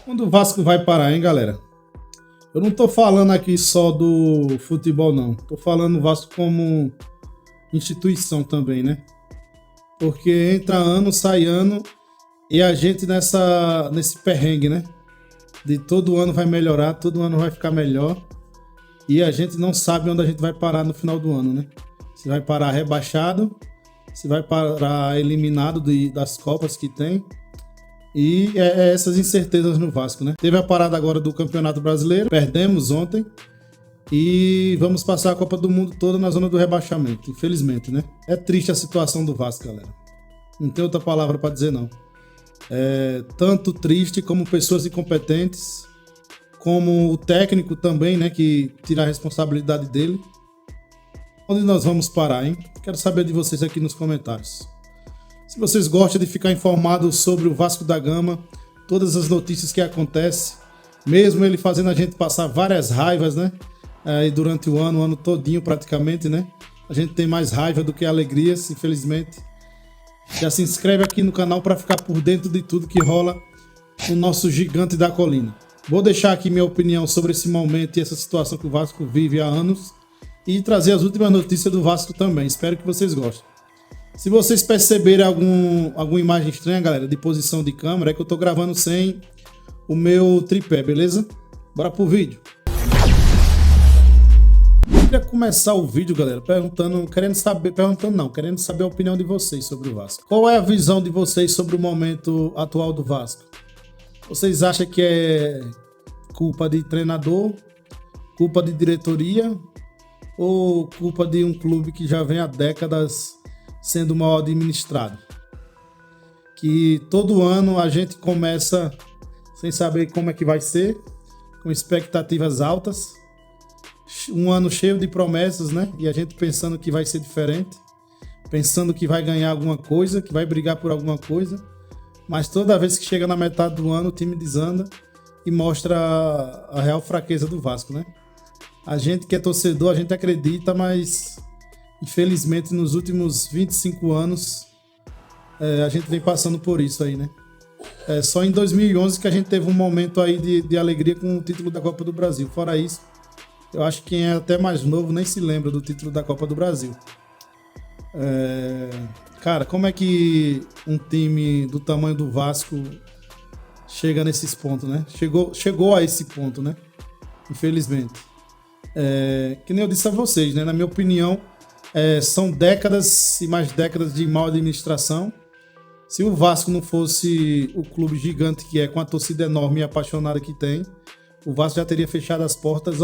Quando o Vasco vai parar, hein, galera? Eu não tô falando aqui só do futebol, não. Tô falando o Vasco como instituição também, né? Porque entra ano, sai ano e a gente nesse perrengue, né? De todo ano vai melhorar, todo ano vai ficar melhor. E a gente não sabe onde a gente vai parar no final do ano, né? Se vai parar rebaixado, se vai parar eliminado das Copas que tem. E é essas incertezas no Vasco, né? Teve a parada agora do Campeonato Brasileiro, perdemos ontem. E vamos passar a Copa do Mundo toda na zona do rebaixamento, infelizmente, né? É triste a situação do Vasco, galera. Não tem outra palavra para dizer, não. É tanto triste como pessoas incompetentes, como o técnico também, né? Que tira a responsabilidade dele. Onde nós vamos parar, hein? Quero saber de vocês aqui nos comentários. Se vocês gostam de ficar informados sobre o Vasco da Gama, todas as notícias que acontecem, mesmo ele fazendo a gente passar várias raivas, né? Durante o ano todinho praticamente, né? A gente tem mais raiva do que alegrias, infelizmente. Já se inscreve aqui no canal para ficar por dentro de tudo que rola no nosso gigante da colina. Vou deixar aqui minha opinião sobre esse momento e essa situação que o Vasco vive há anos e trazer as últimas notícias do Vasco também. Espero que vocês gostem. Se vocês perceberem alguma imagem estranha, galera, de posição de câmera, é que eu tô gravando sem o meu tripé, beleza? Bora pro vídeo. Eu queria começar o vídeo, galera, querendo saber a opinião de vocês sobre o Vasco. Qual é a visão de vocês sobre o momento atual do Vasco? Vocês acham que é culpa de treinador, culpa de diretoria ou culpa de um clube que já vem há décadas sendo mal administrado? Que todo ano a gente começa sem saber como é que vai ser, com expectativas altas, um ano cheio de promessas, né? E a gente pensando que vai ser diferente, pensando que vai ganhar alguma coisa, que vai brigar por alguma coisa, mas toda vez que chega na metade do ano o time desanda e mostra a real fraqueza do Vasco, né? A gente que é torcedor, a gente acredita, mas infelizmente nos últimos 25 anos a gente vem passando por isso aí, né? Só em 2011 que a gente teve um momento aí de alegria com o título da Copa do Brasil. Fora isso, eu acho que quem é até mais novo nem se lembra do título da Copa do Brasil. Cara, como é que um time do tamanho do Vasco chega nesses pontos, né? Chegou a esse ponto, né? Infelizmente. Que nem eu disse a vocês, né? Na minha opinião, são décadas e mais décadas de mal administração. Se o Vasco não fosse o clube gigante que é, com a torcida enorme e apaixonada que tem, o Vasco já teria fechado as portas,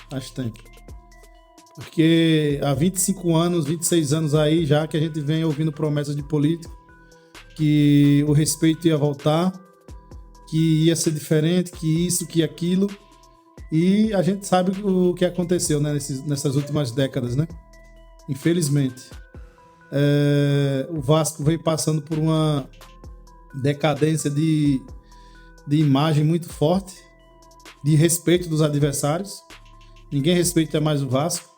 faz tempo. Porque há 25 anos, 26 anos aí já que a gente vem ouvindo promessas de político, que o respeito ia voltar, que ia ser diferente, que isso, que aquilo. E a gente sabe o que aconteceu, né, nessas últimas décadas, né? Infelizmente. O Vasco vem passando por uma decadência de imagem muito forte, de respeito dos adversários. Ninguém respeita mais o Vasco.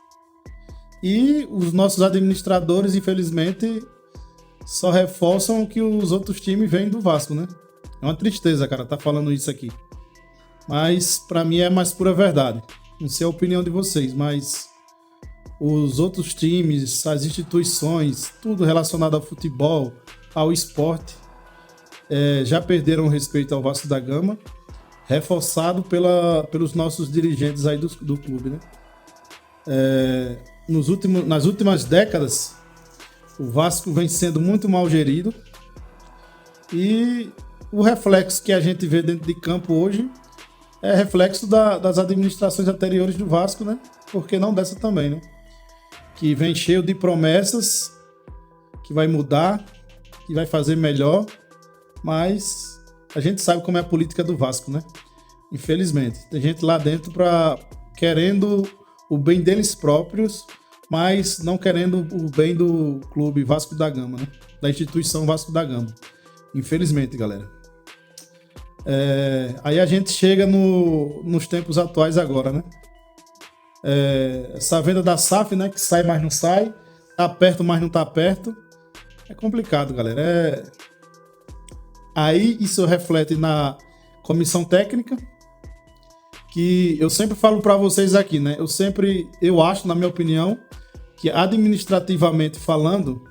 E os nossos administradores, infelizmente, só reforçam o que os outros times veem do Vasco, né? É uma tristeza, cara, tá falando isso aqui. Mas pra mim é mais pura verdade. Não sei a opinião de vocês, mas os outros times, as instituições, tudo relacionado ao futebol, ao esporte, já perderam o respeito ao Vasco da Gama, reforçado pelos nossos dirigentes aí do clube, né? Nas últimas décadas, o Vasco vem sendo muito mal gerido e o reflexo que a gente vê dentro de campo hoje é reflexo das administrações anteriores do Vasco, né? Porque não dessa também, né? Que vem cheio de promessas, que vai mudar, que vai fazer melhor, mas a gente sabe como é a política do Vasco, né? Infelizmente. Tem gente lá dentro querendo o bem deles próprios, mas não querendo o bem do clube Vasco da Gama, né? Da instituição Vasco da Gama. Infelizmente, galera. Aí a gente chega nos tempos atuais agora, né? Essa venda da SAF, né? Que sai, mas não sai. Tá perto, mas não tá perto. É complicado, galera. Aí isso reflete na comissão técnica, que eu sempre falo para vocês aqui, né? Eu acho, na minha opinião, que administrativamente falando,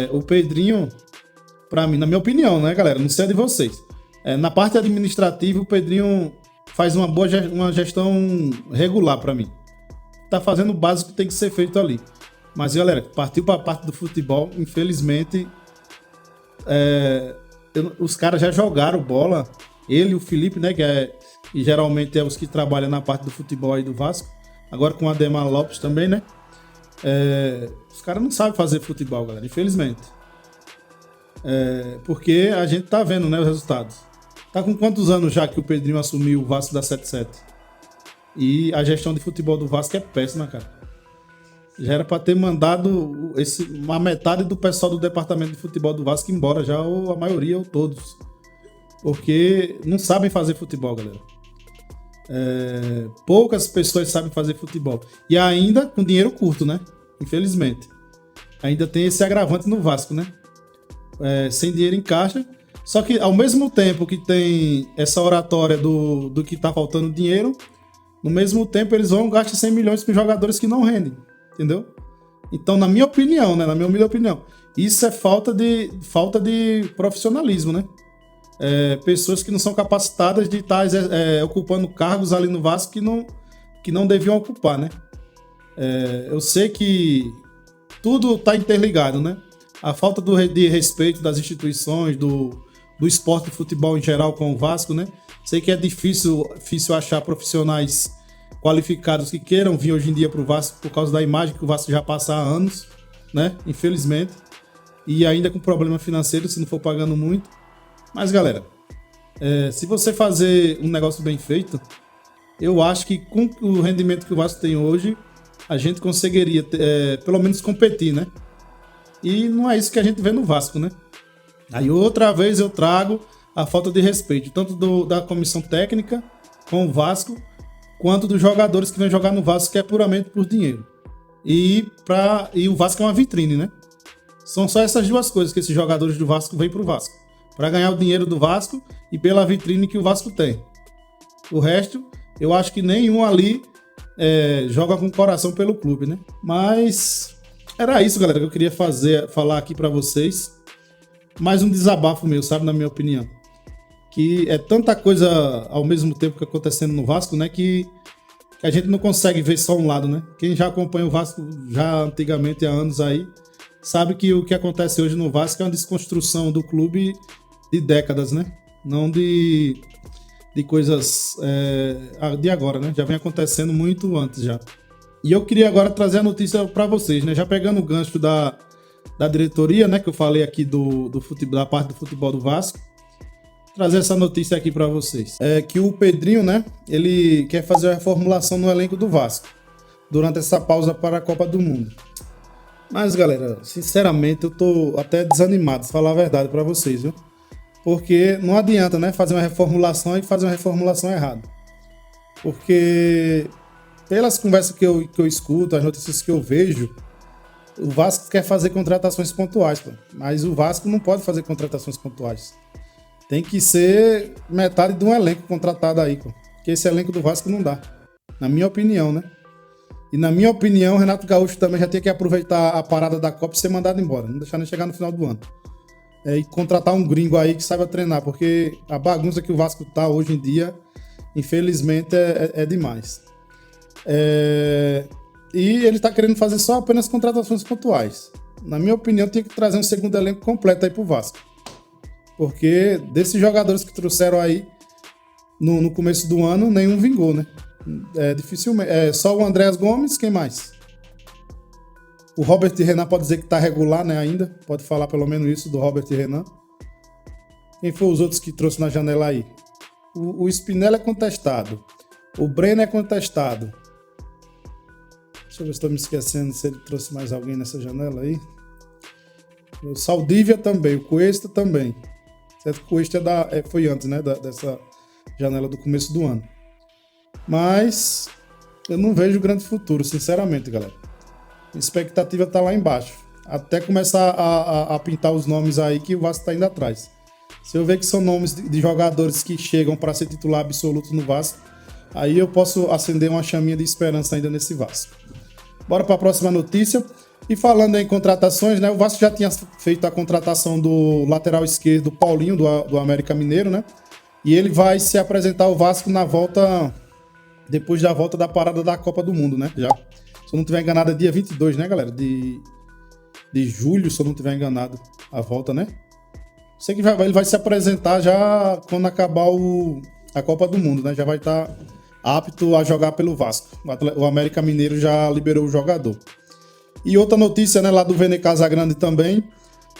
o Pedrinho, para mim, na minha opinião, né, galera? Não sei a de vocês. Na parte administrativa, o Pedrinho faz uma gestão regular para mim. Tá fazendo o básico que tem que ser feito ali. Mas, galera, partiu para a parte do futebol, infelizmente, os caras já jogaram bola. Ele e o Felipe, né, que geralmente é os que trabalham na parte do futebol aí do Vasco. Agora com o Ademar Lopes também, né? Os caras não sabem fazer futebol, galera, infelizmente. Porque a gente tá vendo, né, os resultados. Tá com quantos anos já que o Pedrinho assumiu o Vasco da 77? E a gestão de futebol do Vasco é péssima, cara. Já era pra ter mandado uma metade do pessoal do departamento de futebol do Vasco embora, já, ou a maioria, ou todos. Porque não sabem fazer futebol, galera. Poucas pessoas sabem fazer futebol. E ainda com dinheiro curto, né? Infelizmente. Ainda tem esse agravante no Vasco, né? Sem dinheiro em caixa. Só que ao mesmo tempo que tem essa oratória do que tá faltando dinheiro, no mesmo tempo eles vão gastar 100 milhões com jogadores que não rendem. Entendeu? Então, na minha opinião, né? Na minha humilde opinião, isso é falta de profissionalismo, né? Pessoas que não são capacitadas de estar ocupando cargos ali no Vasco que não deviam ocupar, né? Eu sei que tudo está interligado, né? A falta de respeito das instituições, do esporte de futebol em geral com o Vasco, né? Sei que é difícil achar profissionais qualificados que queiram vir hoje em dia para o Vasco por causa da imagem que o Vasco já passa há anos, né? Infelizmente. E ainda com problema financeiro, se não for pagando muito. Mas, galera, se você fazer um negócio bem feito, eu acho que com o rendimento que o Vasco tem hoje, a gente conseguiria, pelo menos, competir, né? E não é isso que a gente vê no Vasco, né? Aí outra vez eu trago a falta de respeito, tanto da comissão técnica com o Vasco, quanto dos jogadores que vêm jogar no Vasco, que é puramente por dinheiro. E o Vasco é uma vitrine, né? São só essas duas coisas que esses jogadores do Vasco vêm pro Vasco. Para ganhar o dinheiro do Vasco e pela vitrine que o Vasco tem. O resto, eu acho que nenhum ali joga com o coração pelo clube, né? Mas era isso, galera, que eu queria falar aqui para vocês. Mais um desabafo meu, sabe, na minha opinião. Que é tanta coisa ao mesmo tempo que acontecendo no Vasco, né? Que a gente não consegue ver só um lado, né? Quem já acompanha o Vasco já antigamente, há anos aí, sabe que o que acontece hoje no Vasco é uma desconstrução do clube de décadas, né? Não de coisas de agora, né? Já vem acontecendo muito antes já. E eu queria agora trazer a notícia para vocês, né? Já pegando o gancho da diretoria, né? Que eu falei aqui do futebol, da parte do futebol do Vasco. Trazer essa notícia aqui para vocês. Que o Pedrinho, né? Ele quer fazer a reformulação no elenco do Vasco durante essa pausa para a Copa do Mundo. Mas, galera, sinceramente, eu tô até desanimado, se falar a verdade para vocês, viu? Porque não adianta, né? Fazer uma reformulação e fazer uma reformulação errada. Porque pelas conversas que eu escuto, as notícias que eu vejo, o Vasco quer fazer contratações pontuais, pô. Mas o Vasco não pode fazer contratações pontuais. Tem que ser metade de um elenco contratado aí, pô. Porque esse elenco do Vasco não dá. Na minha opinião, né? E na minha opinião, o Renato Gaúcho também já tinha que aproveitar a parada da Copa e ser mandado embora. Não deixar nem chegar no final do ano. E contratar um gringo aí que saiba treinar. Porque a bagunça que o Vasco tá hoje em dia, infelizmente, é demais. E ele tá querendo fazer só apenas contratações pontuais. Na minha opinião, tinha que trazer um segundo elenco completo aí pro Vasco. Porque desses jogadores que trouxeram aí no começo do ano, nenhum vingou, né? Dificilmente. Só o Andreas Gomes, quem mais? O Robert Renan pode dizer que tá regular, né, ainda. Pode falar pelo menos isso do Robert Renan. Quem foi os outros que trouxe na janela aí? O Spinella é contestado. O Breno é contestado. Deixa eu ver se estou me esquecendo se ele trouxe mais alguém nessa janela aí. O Saldívia também. O Cuesta também. Certo? O Cuesta foi antes, né, dessa janela do começo do ano. Mas eu não vejo grande futuro, sinceramente, galera. A expectativa tá lá embaixo. Até começar a pintar os nomes aí que o Vasco tá indo atrás. Se eu ver que são nomes de jogadores que chegam para ser titular absoluto no Vasco, aí eu posso acender uma chaminha de esperança ainda nesse Vasco. Bora para a próxima notícia. E falando em contratações, né? O Vasco já tinha feito a contratação do lateral esquerdo, Paulinho, do América Mineiro, né? E ele vai se apresentar ao Vasco na volta, depois da volta da parada da Copa do Mundo, né? Já. Se eu não estiver enganado, é dia 22, né, galera? De julho, se eu não estiver enganado, a volta, né? Sei que ele vai se apresentar já quando acabar a Copa do Mundo, né? Já vai estar apto a jogar pelo Vasco. O América Mineiro já liberou o jogador. E outra notícia, né, lá do Vene Casagrande também,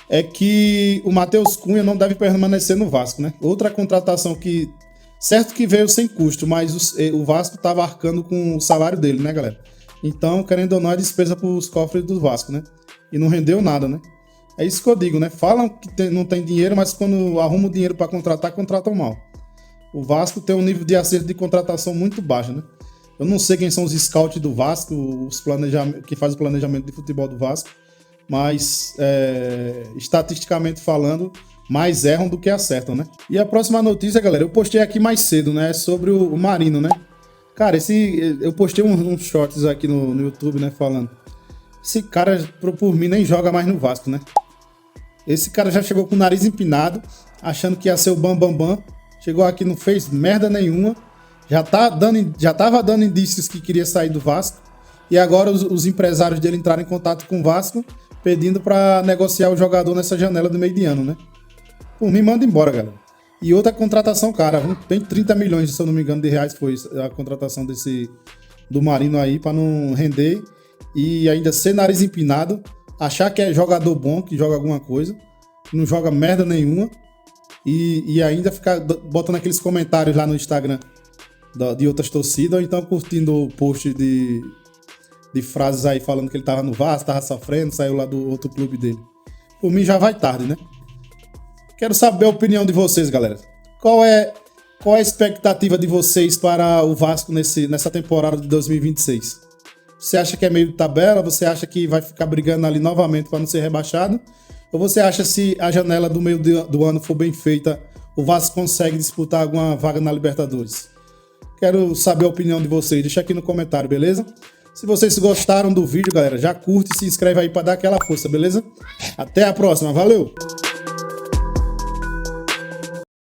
é que o Matheus Cunha não deve permanecer no Vasco, né? Outra contratação que, certo que veio sem custo, mas o Vasco estava arcando com o salário dele, né, galera? Então, querendo ou não, é despesa para os cofres do Vasco, né? E não rendeu nada, né? É isso que eu digo, né? Falam que não tem dinheiro, mas quando arrumam dinheiro para contratar, contratam mal. O Vasco tem um nível de acerto de contratação muito baixo, né? Eu não sei quem são os scouts do Vasco, que fazem o planejamento de futebol do Vasco, mas estatisticamente falando, mais erram do que acertam, né? E a próxima notícia, galera, eu postei aqui mais cedo, né? Sobre o Marino, né? Cara, eu postei uns shorts aqui no YouTube, né? Falando. Esse cara, por mim, nem joga mais no Vasco, né? Esse cara já chegou com o nariz empinado, achando que ia ser o bambambam. Chegou aqui, não fez merda nenhuma. Já tava dando indícios que queria sair do Vasco. E agora os empresários dele entraram em contato com o Vasco, pedindo para negociar o jogador nessa janela do meio de ano, né? Por mim, manda embora, galera. E outra contratação, cara, tem 30 milhões, se eu não me engano, de reais foi a contratação do Marino aí, para não render e ainda ser nariz empinado, achar que é jogador bom, que joga alguma coisa, não joga merda nenhuma e ainda ficar botando aqueles comentários lá no Instagram de outras torcidas, ou então curtindo o post de frases aí falando que ele tava no Vasco, tava sofrendo, saiu lá do outro clube dele. Por mim já vai tarde, né? Quero saber a opinião de vocês, galera. Qual é a expectativa de vocês para o Vasco nessa temporada de 2026? Você acha que é meio de tabela? Você acha que vai ficar brigando ali novamente para não ser rebaixado? Ou você acha que se a janela do meio do ano for bem feita, o Vasco consegue disputar alguma vaga na Libertadores? Quero saber a opinião de vocês. Deixa aqui no comentário, beleza? Se vocês gostaram do vídeo, galera, já curte e se inscreve aí para dar aquela força, beleza? Até a próxima, valeu!